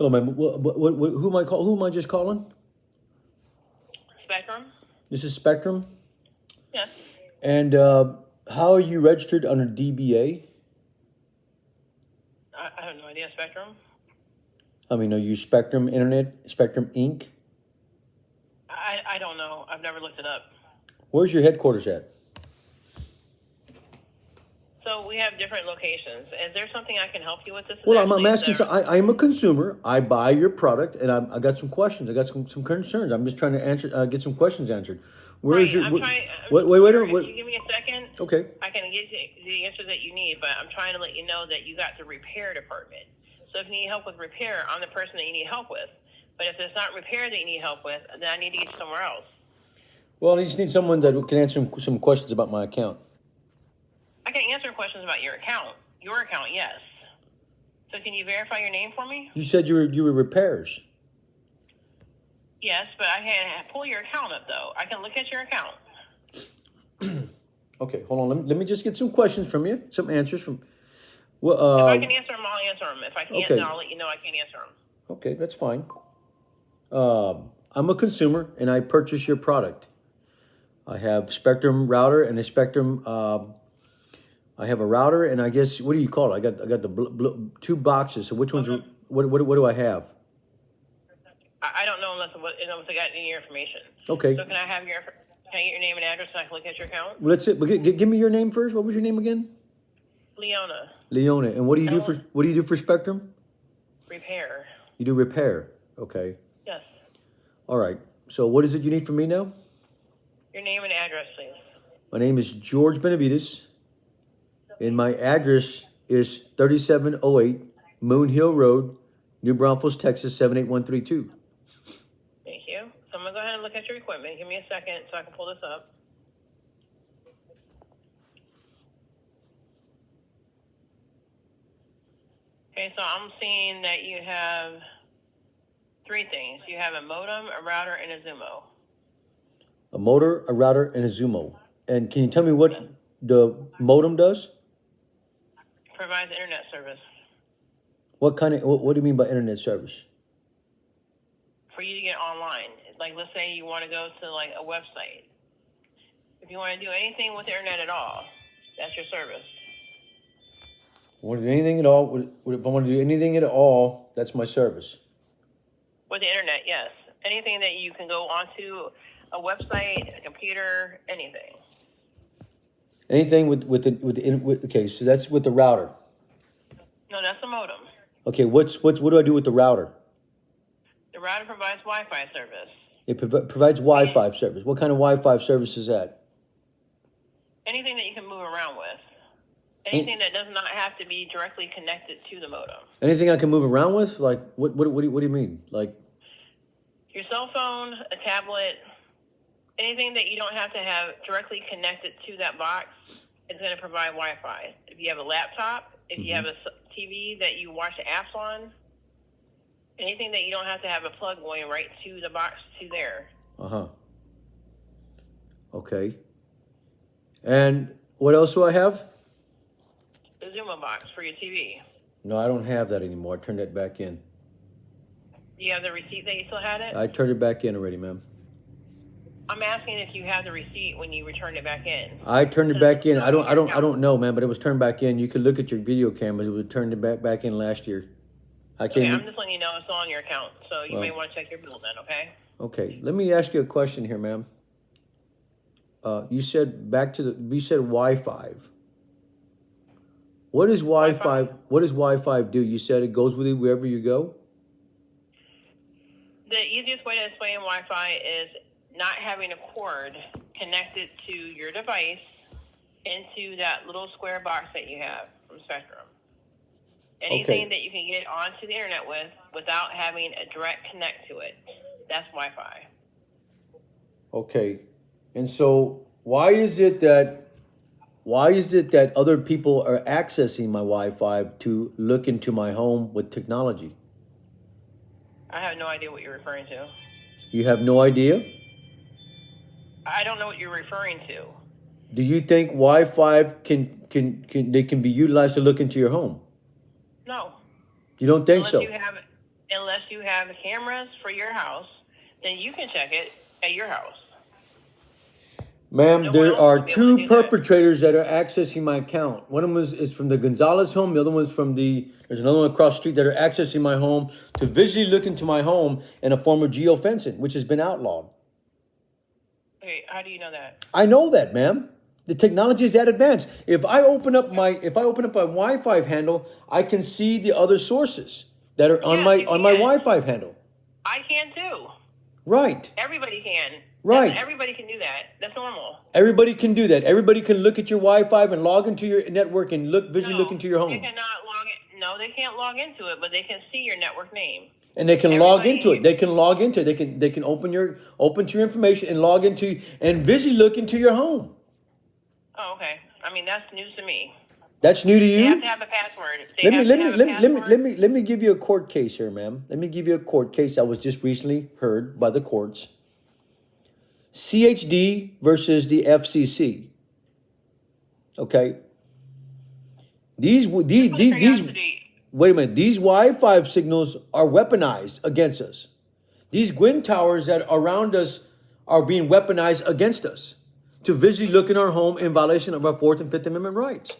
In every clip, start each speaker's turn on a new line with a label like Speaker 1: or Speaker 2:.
Speaker 1: Hello, ma'am. Who am I call? Who am I just calling?
Speaker 2: Spectrum?
Speaker 1: This is Spectrum.
Speaker 2: Yes.
Speaker 1: And how are you registered under DBA?
Speaker 2: I have no idea. Spectrum?
Speaker 1: I mean, are you Spectrum Internet, Spectrum Inc.?
Speaker 2: I don't know. I've never looked it up.
Speaker 1: Where's your headquarters at?
Speaker 2: So we have different locations. Is there something I can help you with? This is
Speaker 1: Well, I'm
Speaker 2: actually
Speaker 1: asking. So I'm a consumer. I buy your product, and I got some questions. I got some concerns. I'm just trying to answer, get some questions answered. Where is
Speaker 2: right.
Speaker 1: your?
Speaker 2: I'm trying.
Speaker 1: Wait.
Speaker 2: If you give me a second,
Speaker 1: Okay.
Speaker 2: I can get you the answer that you need. But I'm trying to let you know that you got the repair department. So if you need help with repair, I'm the person that you need help with. But if it's not repair that you need help with, then I need to get you somewhere else.
Speaker 1: Well, I just need someone that can answer some questions about my account.
Speaker 2: I can answer questions about your account. Your account, yes. So can you verify your name for me?
Speaker 1: You said you were repairs.
Speaker 2: Yes, but I can pull your account up, though. I can look at your account.
Speaker 1: Okay, hold on. Let me just get some questions from you, some answers from.
Speaker 2: If I can answer them, I'll answer them. If I can't,
Speaker 1: okay.
Speaker 2: then I'll let you know I can't answer them.
Speaker 1: Okay, that's fine. I'm a consumer, and I purchase your product. I have Spectrum router and a Spectrum. I have a router, and I guess what do you call it? I got the two boxes. So which ones? What do I have?
Speaker 2: I don't know unless I got any information.
Speaker 1: Okay.
Speaker 2: So can I get your name and address so I can look at your account?
Speaker 1: Well, let's give me your name first. What was your name again?
Speaker 2: Leona.
Speaker 1: Leona. And what do you do for Spectrum?
Speaker 2: Repair.
Speaker 1: You do repair. Okay.
Speaker 2: Yes.
Speaker 1: All right. So what is it you need from me now?
Speaker 2: Your name and address, please.
Speaker 1: My name is George Benavides, and my address is 3708 Moon Hill Road, New Braunfels, Texas 78132.
Speaker 2: Thank you. So I'm going to go ahead and look at your equipment. Give me a second so I can pull this up. Okay, so I'm seeing that you have three things. You have a modem, a router, and a Zumo.
Speaker 1: A motor, a router, and a Zumo. And can you tell me what the modem does?
Speaker 2: Provides internet service.
Speaker 1: What do you mean by internet service?
Speaker 2: For you to get online. Like, let's say you want to go to, like, a website. If you want to do anything with the internet at all, that's your service.
Speaker 1: Want to do anything at all? If I want to do anything at all, that's my service.
Speaker 2: With the internet, yes. Anything that you can go onto a website, a computer, anything.
Speaker 1: Anything okay, so that's with the router.
Speaker 2: No, that's the modem.
Speaker 1: Okay, what do I do with the router?
Speaker 2: The router provides Wi-Fi service.
Speaker 1: It provides Wi-Fi service. What kind of Wi-Fi service is that?
Speaker 2: Anything that you can move around with. Anything that does not have to be directly connected to the modem.
Speaker 1: Anything I can move around with? Like what do you mean? Like
Speaker 2: your cell phone, a tablet, anything that you don't have to have directly connected to that box is going to provide Wi-Fi. If you have a laptop, if you have a TV that you watch the apps on, anything that you don't have to have a plug going right to the box to there.
Speaker 1: Uh-huh. Okay. And what else do I have?
Speaker 2: The Zumo box for your TV.
Speaker 1: No, I don't have that anymore. I turned that back in.
Speaker 2: Do you have the receipt that you still had it?
Speaker 1: I turned it back in already, ma'am.
Speaker 2: I'm asking if you have the receipt when you returned it back in.
Speaker 1: I turned it back in. I don't know, man, but it was turned back in. You could look at your video cameras. It was turned back in last year.
Speaker 2: Okay, I'm just letting you know it's on your account, so you may want to check your bill then, okay?
Speaker 1: Okay, let me ask you a question here, ma'am. You said Wi-Fi. What does Wi-Fi? What does Wi-Fi do? You said it goes with you wherever you go.
Speaker 2: The easiest way to explain Wi-Fi is not having a cord connected to your device into that little square box that you have from Spectrum. Anything that you can get onto the internet without having a direct connect to it, that's Wi-Fi.
Speaker 1: Okay, and so why is it that other people are accessing my Wi-Fi to look into my home with technology?
Speaker 2: I have no idea what you're referring to.
Speaker 1: You have no idea?
Speaker 2: I don't know what you're referring to.
Speaker 1: Do you think Wi-Fi can be utilized to look into your home?
Speaker 2: No.
Speaker 1: You don't think so?
Speaker 2: unless you have cameras for your house, then you can check it at your house.
Speaker 1: Ma'am,
Speaker 2: No one
Speaker 1: there
Speaker 2: else
Speaker 1: are
Speaker 2: will be able to
Speaker 1: two
Speaker 2: do that.
Speaker 1: perpetrators that are accessing my account. One of them is from the Gonzalez home. The other one's from there's another one across the street that are accessing my home to visually look into my home in a form of geofencing, which has been outlawed.
Speaker 2: Okay, how do you know that?
Speaker 1: I know that, ma'am. The technology is that advanced. If I open up my Wi-Fi handle, I can see the other sources that are on
Speaker 2: Yes, you
Speaker 1: my
Speaker 2: can.
Speaker 1: Wi-Fi handle.
Speaker 2: I can too.
Speaker 1: Right.
Speaker 2: Everybody can.
Speaker 1: Right.
Speaker 2: Everybody can do that. That's normal.
Speaker 1: Everybody can do that. Everybody can look at your Wi-Fi and log into your network and visually look into your
Speaker 2: They
Speaker 1: home.
Speaker 2: cannot log in. No, they can't log into it, but they can see your network name.
Speaker 1: And they can log into it. They can log into it. They can open to your information and log into and visually look into your home.
Speaker 2: Oh, okay. I mean, that's news to me.
Speaker 1: That's new to
Speaker 2: They
Speaker 1: you?
Speaker 2: have to have a password.
Speaker 1: Let me give you a court case here, ma'am. Let me give you a court case that was just recently heard by the courts. CHD versus the FCC. Okay. These wait a minute. These Wi-Fi signals are weaponized against us. These Gwyn towers that are around us are being weaponized against us to visually look in our home in violation of our Fourth and Fifth Amendment rights.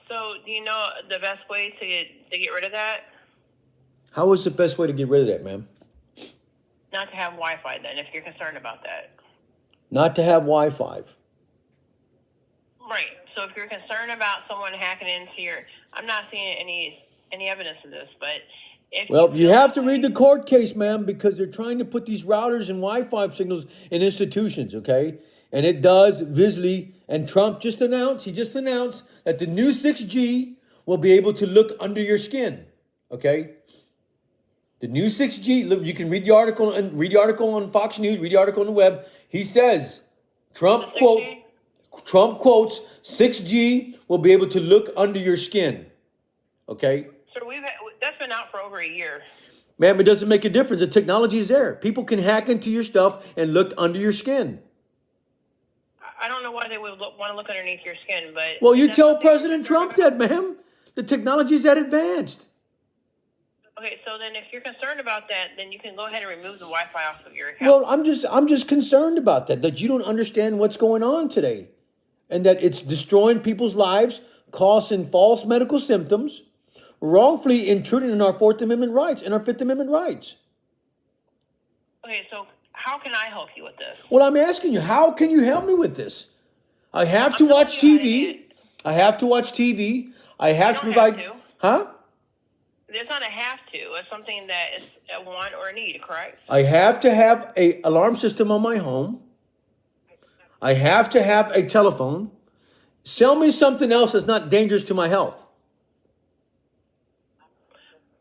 Speaker 2: So, do you know the best way to get rid of that?
Speaker 1: How is the best way to get rid of that, ma'am?
Speaker 2: Not to have Wi-Fi, then, if you're concerned about that.
Speaker 1: Not to have Wi-Fi.
Speaker 2: Right. So, if you're concerned about someone hacking into your, I'm not seeing any evidence of this, but
Speaker 1: well, you have to read the court case, ma'am, because they're trying to put these routers and Wi-Fi signals in institutions, okay? And it does visually. And Trump just announced that the new 6G will be able to look under your skin, okay? The new 6G, you can read the article on Fox News, read the article on the web. He says, Trump quotes, 6G will be able to look under your skin, okay?
Speaker 2: So that's been out for over a year.
Speaker 1: Ma'am, it doesn't make a difference. The technology is there. People can hack into your stuff and look under your skin.
Speaker 2: I don't know why they would want to look underneath your skin, but...
Speaker 1: Well, you tell President Trump that, ma'am. The technology is that advanced.
Speaker 2: Okay, so then if you're concerned about that, then you can go ahead and remove the Wi-Fi off of your account.
Speaker 1: Well, I'm just concerned about that you don't understand what's going on today. And that it's destroying people's lives, causing false medical symptoms, wrongfully intruding in our Fourth Amendment rights and our Fifth Amendment rights.
Speaker 2: Okay, so how can I help you with this?
Speaker 1: Well, I'm asking you, how can you help me with this? I have to watch TV. I have to watch TV. I have to provide... Huh?
Speaker 2: There's not a have to. It's something that is a want or a need, correct?
Speaker 1: I have to have an alarm system on my home. I have to have a telephone. Sell me something else that's not dangerous to my health.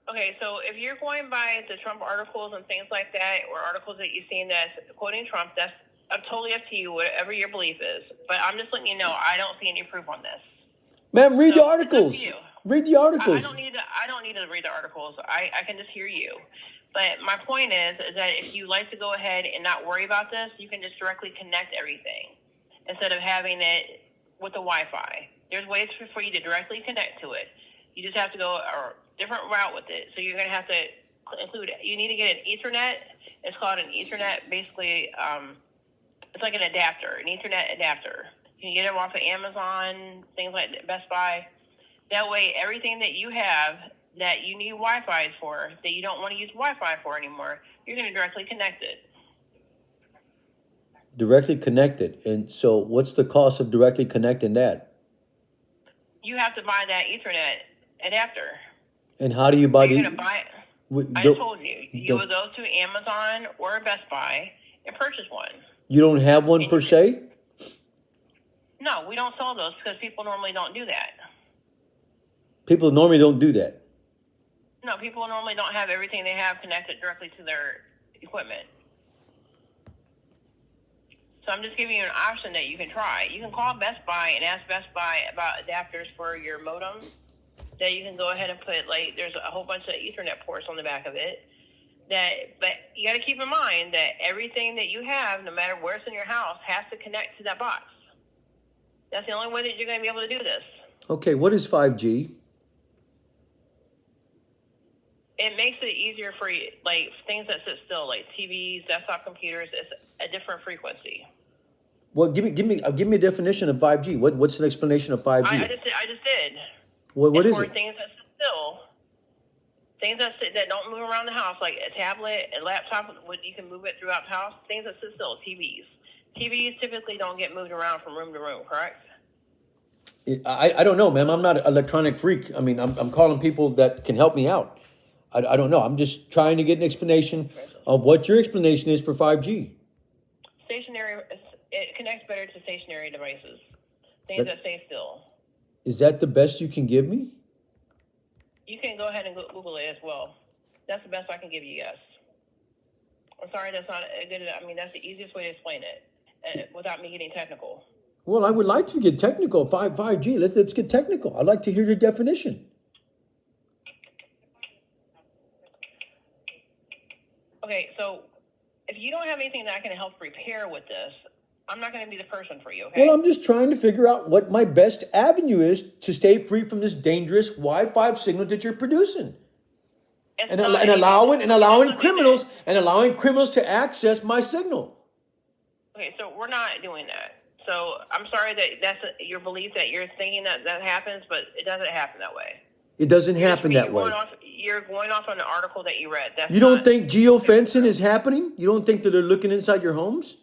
Speaker 2: Okay, so if you're going by the Trump articles and things like that, or articles that you've seen that's quoting Trump, that's totally up to you, whatever your belief is. But I'm just letting you know, I don't see any proof on this.
Speaker 1: Ma'am, read the articles. Read the articles.
Speaker 2: I don't need to read the articles. I can just hear you. But my point is that if you like to go ahead and not worry about this, you can just directly connect everything instead of having it with the Wi-Fi. There's ways for you to directly connect to it. You just have to go a different route with it. So you're going to have to include, you need to get an Ethernet. It's called an Ethernet. Basically, it's like an adapter, an Ethernet adapter. You can get them off of Amazon, things like Best Buy. That way, everything that you have that you need Wi-Fi for, that you don't want to use Wi-Fi for anymore, you're going to directly connect it.
Speaker 1: Directly connected. And so what's the cost of directly connecting that?
Speaker 2: You have to buy that Ethernet adapter.
Speaker 1: And how do you buy
Speaker 2: You're going to buy it. I told you. You would go to Amazon or Best Buy and purchase one.
Speaker 1: You don't have one per se?
Speaker 2: No, we don't sell those because people normally don't do that.
Speaker 1: People normally don't do that.
Speaker 2: No, people normally don't have everything they have connected directly to their equipment. So I'm just giving you an option that you can try. You can call Best Buy and ask Best Buy about adapters for your modem that you can go ahead and put, like, there's a whole bunch of Ethernet ports on the back of it But you got to keep in mind that everything that you have, no matter where it's in your house, has to connect to that box. That's the only way that you're going to be able to do this.
Speaker 1: Okay, what is 5G?
Speaker 2: It makes it easier for you, like things that sit still, like TVs, desktop computers. It's a different frequency.
Speaker 1: Well, give me a definition of 5G. What's an explanation of 5G?
Speaker 2: I just did.
Speaker 1: What
Speaker 2: it's
Speaker 1: is
Speaker 2: for
Speaker 1: it?
Speaker 2: things that sit still, things that don't move around the house, like a tablet, a laptop. You can move it throughout the house. Things that sit still, TVs. TVs typically don't get moved around from room to room, correct?
Speaker 1: I don't know, ma'am. I'm not an electronic freak. I mean, I'm calling people that can help me out. I don't know. I'm just trying to get an explanation of what your explanation is for 5G.
Speaker 2: Stationary, it connects better to stationary devices, things that stay still.
Speaker 1: Is that the best you can give me?
Speaker 2: You can go ahead and Google it as well. That's the best I can give you, yes. I'm sorry, that's not a good, I mean, that's the easiest way to explain it without me getting technical.
Speaker 1: Well, I would like to get technical. 5G. Let's get technical. I'd like to hear your definition.
Speaker 2: Okay, so if you don't have anything that I can help prepare with this, I'm not going to be the person for you, okay?
Speaker 1: Well, I'm just trying to figure out what my best avenue is to stay free from this dangerous Wi-Fi signal that you're producing. And allowing criminals to access my signal.
Speaker 2: Okay, so we're not doing that. So I'm sorry that that's your belief that you're thinking that happens, but it doesn't happen that way.
Speaker 1: It doesn't happen that way.
Speaker 2: You're going off on an article that you read.
Speaker 1: You don't think geofencing is happening? You don't think that they're looking inside your homes?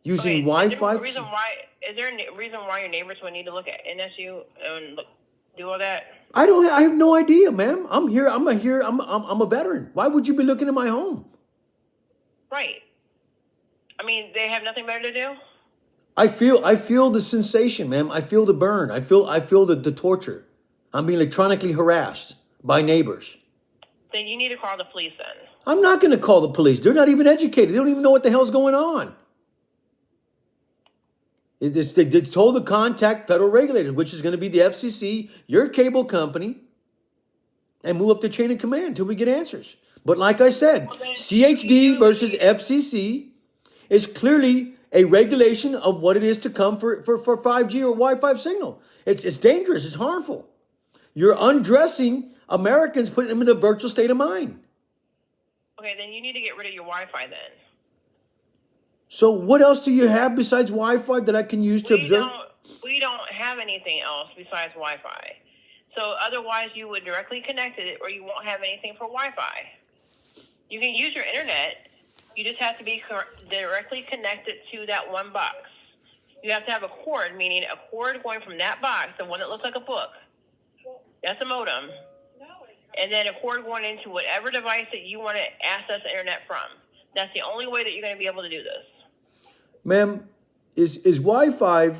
Speaker 1: Using Wi-Fi?
Speaker 2: Is there a reason why your neighbors would need to look at NSU and do all that?
Speaker 1: I have no idea, ma'am. I'm a veteran. Why would you be looking at my home?
Speaker 2: Right. I mean, they have nothing better to do?
Speaker 1: I feel the sensation, ma'am. I feel the burn. I feel the torture. I'm being electronically harassed by neighbors.
Speaker 2: Then you need to call the police then.
Speaker 1: I'm not going to call the police. They're not even educated. They don't even know what the hell's going on. They told to contact federal regulators, which is going to be the FCC, your cable company, and move up the chain of command until we get answers. But like I said, CHD versus FCC is clearly a regulation of what it is to come for 5G or Wi-Fi signal. It's dangerous. It's harmful. You're undressing Americans, putting them in a virtual state of mind.
Speaker 2: Okay, then you need to get rid of your Wi-Fi then.
Speaker 1: So what else do you have besides Wi-Fi that I can use to observe?
Speaker 2: We don't have anything else besides Wi-Fi. So otherwise you would directly connect it or you won't have anything for Wi-Fi. You can use your internet. You just have to be directly connected to that one box. You have to have a cord, meaning a cord going from that box, the one that looks like a book. That's a modem. And then a cord going into whatever device that you want to access the internet from. That's the only way that you're going to be able to do this.
Speaker 1: Ma'am, is Wi-Fi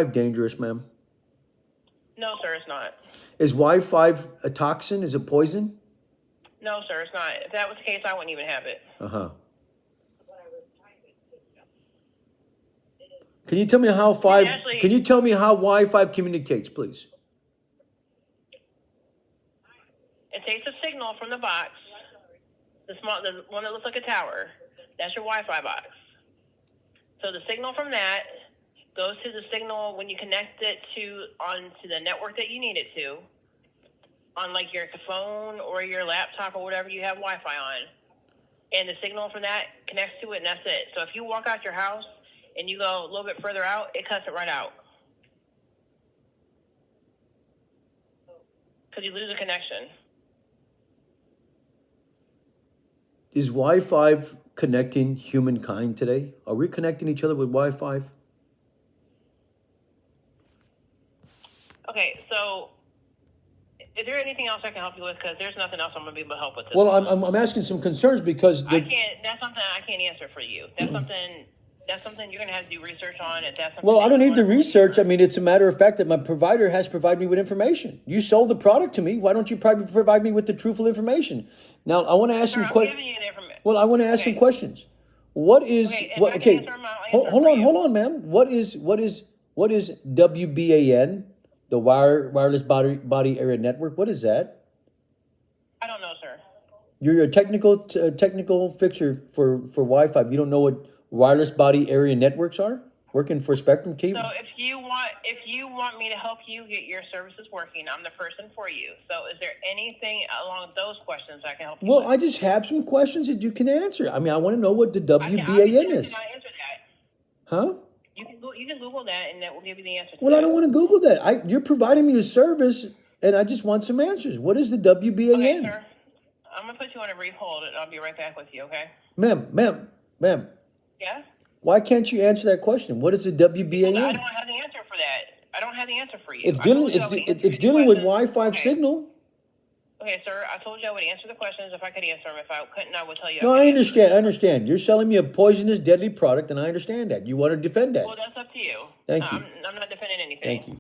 Speaker 1: dangerous, ma'am?
Speaker 2: No, sir, it's not.
Speaker 1: Is Wi-Fi a toxin? Is it poison?
Speaker 2: No, sir, it's not. If that was the case, I wouldn't even have it.
Speaker 1: Uh-huh. Can you tell me how Wi-Fi communicates, please?
Speaker 2: It takes a signal from the box, the one that looks like a tower. That's your Wi-Fi box. So the signal from that goes to the signal when you connect it onto the network that you need it to, on like your phone or your laptop or whatever you have Wi-Fi on. And the signal from that connects to it, and that's it. So if you walk out your house and you go a little bit further out, it cuts it right out. Because you lose a connection.
Speaker 1: Is Wi-Fi connecting humankind today? Are we connecting each other with Wi-Fi?
Speaker 2: Okay, so is there anything else I can help you with? Because there's nothing else I'm going to be able to help with.
Speaker 1: Well, I'm asking some concerns because
Speaker 2: that's something I can't answer for you. That's something you're going to have to do research on. If that's
Speaker 1: well, I don't need the research. I mean, it's a matter of fact that my provider has provided me with information. You sold the product to me. Why don't you provide me with the truthful information? Now, I want to ask some questions. Well, I want to ask some questions. What is hold on, ma'am. What is WBAN, the wireless body area network? What is that? You're a technical fixer for Wi-Fi. You don't know what wireless body area networks are? Working for Spectrum
Speaker 2: So
Speaker 1: Cable?
Speaker 2: if you want me to help you get your services working, I'm the person for you. So is there anything along those questions I can help you
Speaker 1: Well,
Speaker 2: with?
Speaker 1: I just have some questions that you can answer. I mean, I want to know what the
Speaker 2: Obviously
Speaker 1: WBAN
Speaker 2: I
Speaker 1: is.
Speaker 2: cannot answer that.
Speaker 1: Huh?
Speaker 2: You can Google that and that will give you the answer to
Speaker 1: Well, I
Speaker 2: that.
Speaker 1: don't want to Google that. You're providing me a service, and I just want some answers. What is the
Speaker 2: Okay,
Speaker 1: WBAN?
Speaker 2: sir. I'm gonna put you on a brief hold and I'll be right back with you, okay?
Speaker 1: Ma'am,
Speaker 2: Yes?
Speaker 1: why can't you answer that question? What is the
Speaker 2: Because I
Speaker 1: WBAN?
Speaker 2: don't have the answer for that. I don't have the answer for you.
Speaker 1: It's
Speaker 2: I
Speaker 1: dealing
Speaker 2: told you
Speaker 1: it's
Speaker 2: I would
Speaker 1: de-
Speaker 2: answer
Speaker 1: it's
Speaker 2: any
Speaker 1: dealing with
Speaker 2: questions.
Speaker 1: Wi-Fi
Speaker 2: Okay.
Speaker 1: signal.
Speaker 2: Okay, sir. I told you I would answer the questions if I could answer them. If I couldn't, I would tell you
Speaker 1: No,
Speaker 2: I
Speaker 1: I
Speaker 2: couldn't answer them.
Speaker 1: understand. I understand. You're selling me a poisonous, deadly product, and I understand that. You want to defend
Speaker 2: Well,
Speaker 1: that.
Speaker 2: that's up to you.
Speaker 1: Thank you.
Speaker 2: I'm not defending anything.
Speaker 1: Thank you.